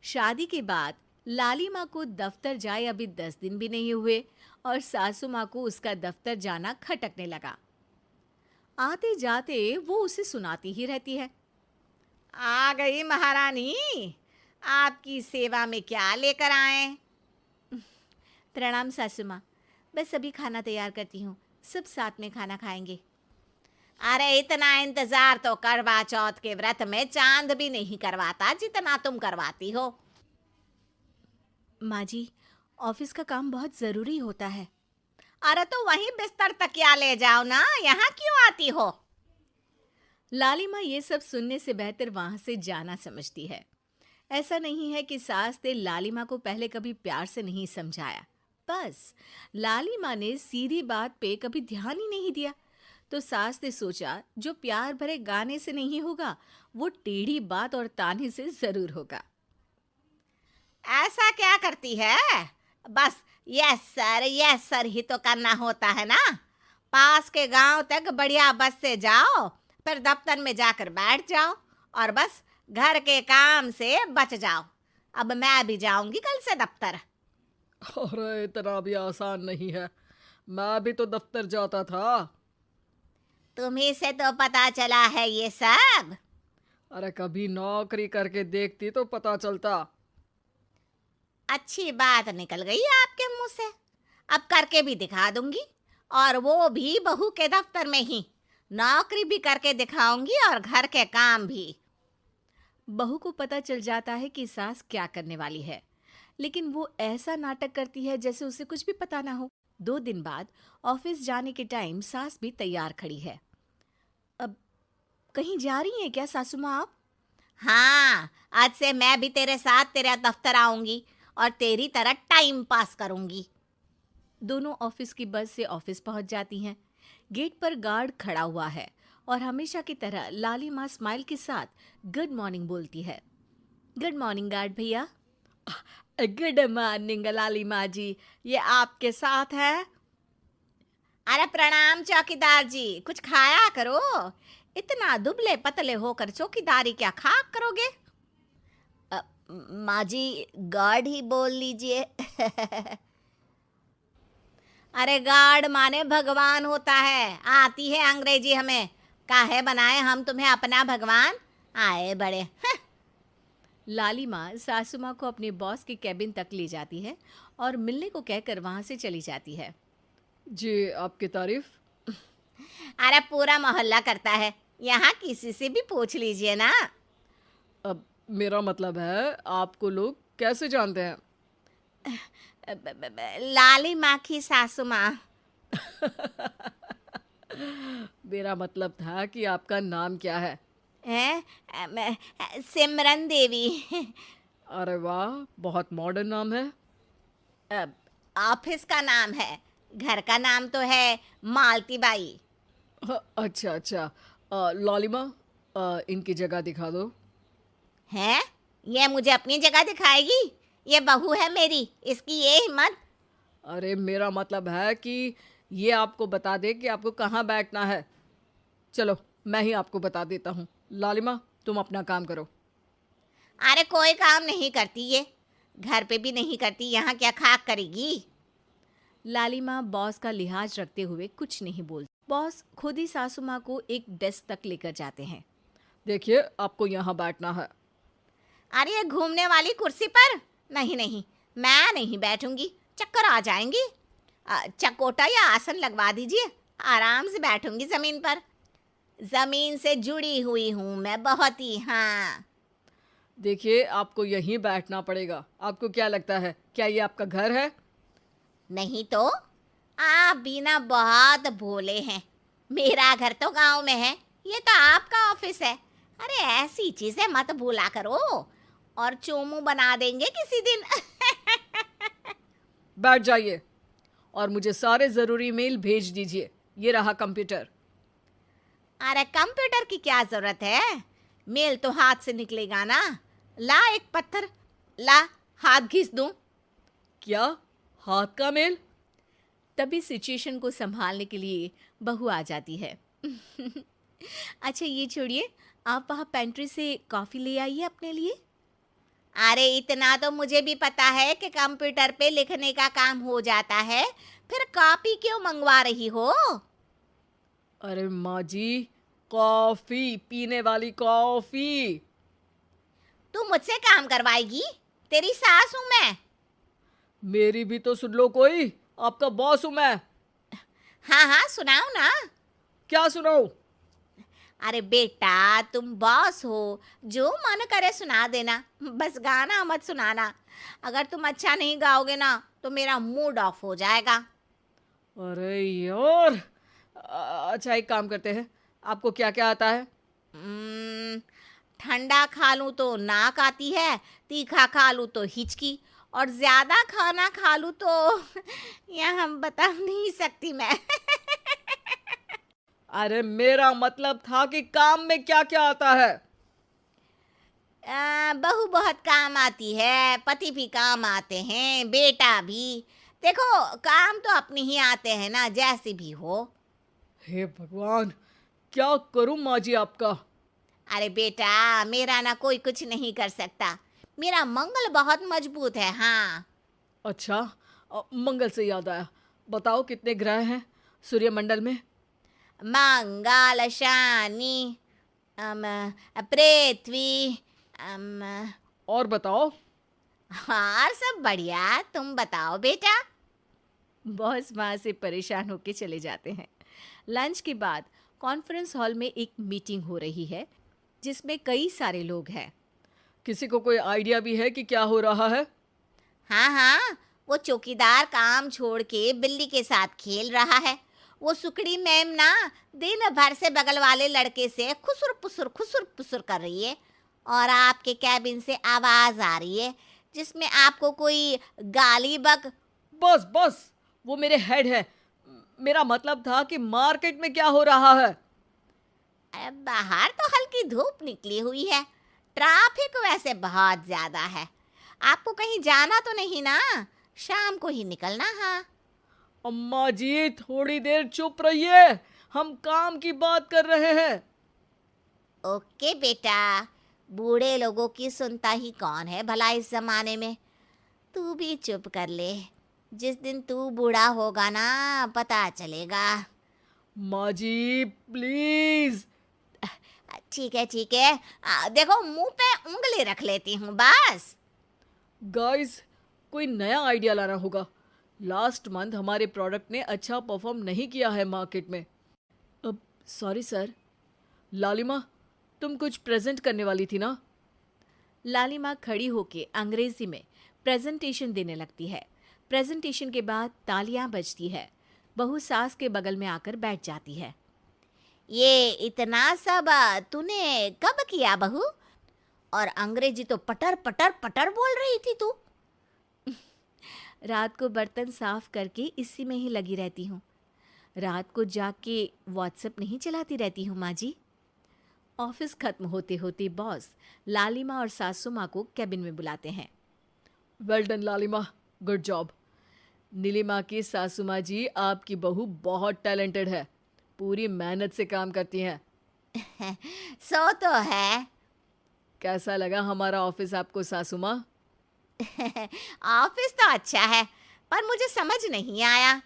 शादी के बाद लाली माँ को दफ्तर जाए अभी 10 दिन भी नहीं हुए और सासू माँ को उसका दफ्तर जाना खटकने लगा। आते जाते वो उसे सुनाती ही रहती है। आ गई महारानी। आपकी सेवा में क्या लेकर आए? प्रणाम सासू माँ, बस अभी खाना तैयार करती हूँ, सब साथ में खाना खाएंगे। अरे इतना इंतजार तो करवा चौथ के व्रत में चांद भी नहीं करवाता जितना तुम करवाती हो। माँ जी, ऑफिस का काम बहुत ज़रूरी होता है। अरे तो वहीं बिस्तर तकिया ले जाओ ना, यहाँ क्यों आती हो? लाली माँ ये सब सुनने से बेहतर वहां से जाना समझती है। ऐसा नहीं है कि सास ने लाली माँ को पहले कभी प्यार से नहीं समझाया, बस लाली माँ ने सीधी बात पे कभी ध्यान ही नहीं दिया। तो सास ने सोचा जो प्यार भरे गाने से नहीं होगा वो टेढ़ी बात और ताने से जरूर होगा। ऐसा क्या करती है? बस यस सर ही तो करना होता है ना। पास के गांव तक बढ़िया बस से जाओ, फिर दफ्तर में जाकर बैठ जाओ और बस घर के काम से बच जाओ। अब मैं भी जाऊंगी कल से दफ्तर। अरे इतना भी आसान नहीं है। मैं भी तो दफ्तर जाता था। तुम्ही से तो पता चला है ये सब। अरे कभी नौकरी करके देखती तो पता चलता। अच्छी बात निकल गई आपके मुंह से। अब करके भी दिखा दूंगी, और वो भी बहू के दफ्तर में ही। नौकरी भी करके दिखाऊंगी और घर के काम भी। बहू को पता चल जाता है कि सास क्या करने वाली है, लेकिन वो ऐसा नाटक करती है जैसे उसे कुछ भी पता ना हो। 2 दिन बाद ऑफिस जाने के टाइम सास भी तैयार खड़ी है। अब कहीं जा रही हैं क्या सासू माँ आप? हाँ, आज से मैं भी तेरे साथ तेरा दफ्तर आऊंगी और तेरी तरह टाइम पास करूंगी। दोनों ऑफिस की बस से ऑफिस पहुंच जाती हैं। गेट पर गार्ड खड़ा हुआ है और हमेशा की तरह लाली माँ स्माइल के साथ गुड मॉर्निंग बोलती है। गुड मॉर्निंग गार्ड भैया। गुड मॉर्निंग लाली माँ जी, ये आपके साथ है। अरे प्रणाम चौकीदार जी, कुछ खाया करो। इतना दुबले पतले होकर चौकीदारी क्या खा करोगे? माँ जी, गार्ड ही बोल लीजिए। अरे गार्ड माने भगवान होता है, आती है अंग्रेजी हमें। काहे बनाए हम तुम्हें अपना भगवान? आए बड़े। लाली माँ सासू माँ को अपने बॉस के कैबिन तक ले जाती है और मिलने को कहकर वहां से चली जाती है। जी आपकी तारीफ। अरे पूरा मोहल्ला करता है, यहाँ किसी से भी पूछ लीजिए ना। अब मेरा मतलब है आपको लोग कैसे जानते हैं? लाली माँ की सासू माँ। मेरा मतलब था कि आपका नाम क्या है? है सिमरन देवी। अरे वाह, बहुत मॉडर्न नाम है। अब ऑफिस का नाम है, घर का नाम तो है मालती बाई। अच्छा अच्छा। लालिमा, इनकी जगह दिखा दो। है, ये मुझे अपनी जगह दिखाएगी? ये बहू है मेरी, इसकी ये हिम्मत। अरे मेरा मतलब है कि ये आपको बता दे कि आपको कहाँ बैठना है। चलो मैं ही आपको बता देता हूँ। लालिमा, तुम अपना काम करो। अरे कोई काम नहीं करती ये, घर पे भी नहीं करती, यहाँ क्या खाक करेगी? लाली माँ बॉस का लिहाज रखते हुए कुछ नहीं बोलती। बॉस खुद ही सासू माँ को एक डेस्क तक लेकर जाते हैं। देखिए, आपको यहाँ बैठना है। अरे ये घूमने वाली कुर्सी पर? नहीं नहीं, मैं नहीं बैठूंगी, चक्कर आ जाएंगी। चकोटा या आसन लगवा दीजिए, आराम से बैठूंगी जमीन पर। जमीन से जुड़ी हुई हूँ मैं बहुत ही। हाँ। देखिए, आपको यहीं बैठना पड़ेगा। आपको क्या लगता है, क्या ये आपका घर है? नहीं तो, आप भी ना बहुत भोले हैं। मेरा घर तो गांव में है, ये तो आपका ऑफिस है। अरे ऐसी चीजें मत भूला करो, और चोमू बना देंगे किसी दिन। बैठ जाइए और मुझे सारे ज़रूरी मेल भेज दीजिए। ये रहा कंप्यूटर। अरे कंप्यूटर की क्या जरूरत है, मेल तो हाथ से निकलेगा ना। ला एक पत्थर, ला हाथ घिस दूं। क्या? हाथ का मेल? तभी सिचुएशन को संभालने के लिए बहू आ जाती है। अच्छा ये छोड़िए, आप वहाँ पेंट्री से कॉफ़ी ले आइए अपने लिए। अरे इतना तो मुझे भी पता है कि कंप्यूटर पे लिखने का काम हो जाता है, फिर कॉपी क्यों मंगवा रही हो? अरे माँ जी, कॉफी, पीने वाली कॉफी। तू मुझसे काम करवाएगी? तेरी सास हूं मैं। मेरी भी तो सुन लो कोई, आपका बॉस हूं मैं। हाँ हाँ, सुनाओ ना। क्या सुनाऊं? अरे बेटा, तुम बॉस हो, जो मन करे सुना देना, बस गाना मत सुनाना। अगर तुम अच्छा नहीं गाओगे ना तो मेरा मूड ऑफ हो जाएगा। अरे यार, अच्छा एक काम करते हैं, आपको क्या क्या आता है? हम्म, ठंडा खा लूं तो नाक आती है, तीखा खा लूं तो हिचकी, और ज्यादा खाना खा लूं तो यह हम बता नहीं सकती मैं। अरे मेरा मतलब था कि काम में क्या क्या आता है। बहू बहुत काम आती है, पति भी काम आते हैं, बेटा भी। देखो, काम तो अपने ही आते हैं ना, जैसे भी हो। हे भगवान, क्या करूं माँ जी आपका। अरे बेटा, मेरा ना कोई कुछ नहीं कर सकता। मेरा मंगल बहुत मजबूत है। हाँ। अच्छा, मंगल से याद आया, बताओ कितने ग्रह हैं सूर्यमंडल में? मंगल, शनि, अम, पृथ्वी, अम, और बताओ। हाँ सब बढ़िया। तुम बताओ बेटा। बॉस वहाँ से परेशान होके चले जाते हैं। लंच के बाद कॉन्फ्रेंस हॉल में एक मीटिंग हो रही है जिसमें कई सारे लोग हैं। किसी को कोई आइडिया भी है कि क्या हो रहा है? हाँ हाँ, वो चौकीदार काम छोड़ के बिल्ली के साथ खेल रहा है। वो सुकड़ी मैम ना दिन भर से बगल वाले लड़के से खुसुर पुसुर कर रही है, और आपके कैबिन से आवाज आ रही है जिसमें आपको कोई गाली बक। बस बस, वो मेरे हेड है। मेरा मतलब था कि मार्केट में क्या हो रहा है। अरे बाहर तो हल्की धूप निकली हुई है, ट्रैफिक वैसे बहुत ज्यादा है। आपको कहीं जाना तो नहीं ना? शाम को ही निकलना। हाँ। अम्मा जी थोड़ी देर चुप रहिए, हम काम की बात कर रहे हैं। ओके बेटा, बूढ़े लोगों की सुनता ही कौन है भला इस जमाने में। तू भी चुप कर ले, जिस दिन तू बूढ़ा होगा ना पता चलेगा। माँ जी प्लीज। ठीक है ठीक है, देखो मुंह पे उंगली रख लेती हूँ बस। गाइस, कोई नया आइडिया लाना होगा। लास्ट मंथ हमारे प्रोडक्ट ने अच्छा परफॉर्म नहीं किया है मार्केट में। अब सॉरी सर। लालिमा, तुम कुछ प्रेजेंट करने वाली थी ना? लालिमा खड़ी होके अंग्रेजी में प्रेजेंटेशन देने लगती है। प्रेजेंटेशन के बाद तालियां बजती है। बहू सास के बगल में आकर बैठ जाती है। ये इतना सब तूने कब किया बहू? और अंग्रेजी तो पटर पटर पटर बोल रही थी तू। रात को बर्तन साफ करके इसी में ही लगी रहती हूँ। रात को जाग के व्हाट्सएप नहीं चलाती रहती हूँ माँ जी। ऑफिस खत्म होते होते बॉस लालिमा और सासू माँ को कैबिन में बुलाते हैं। वेल डन लालिमा, गुड जॉब। नीलिमा की सासू माँ जी, आपकी बहू बहुत टैलेंटेड है, पूरी मेहनत से काम करती हैं। सो तो है। कैसा लगा हमारा ऑफिस आपको सासू माँ? ऑफिस तो अच्छा है, पर मुझे समझ नहीं आया।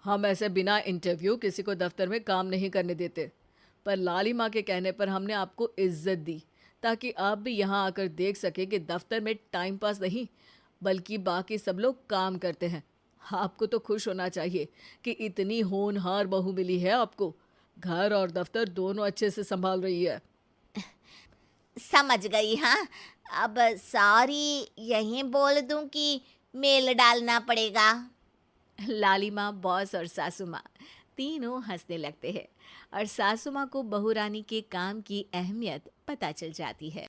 हम ऐसे बिना इंटरव्यू किसी को दफ्तर में काम नहीं करने देते, पर लालिमा के कहने पर हमने आपको इज्जत दी ताकि आप भी यहाँ आकर देख सके कि दफ्तर में टाइम पास नहीं बल्कि बाकी सब लोग काम करते हैं। आपको तो खुश होना चाहिए कि इतनी होनहार बहू मिली है आपको। घर और दफ्तर दोनों अच्छे से संभाल रही है। समझ गई। हाँ, अब सॉरी यहीं बोल दूं कि मेल डालना पड़ेगा? लालिमा, बॉस और सासू माँ तीनों हंसने लगते हैं और सासू माँ को बहू रानी के काम की अहमियत पता चल जाती है।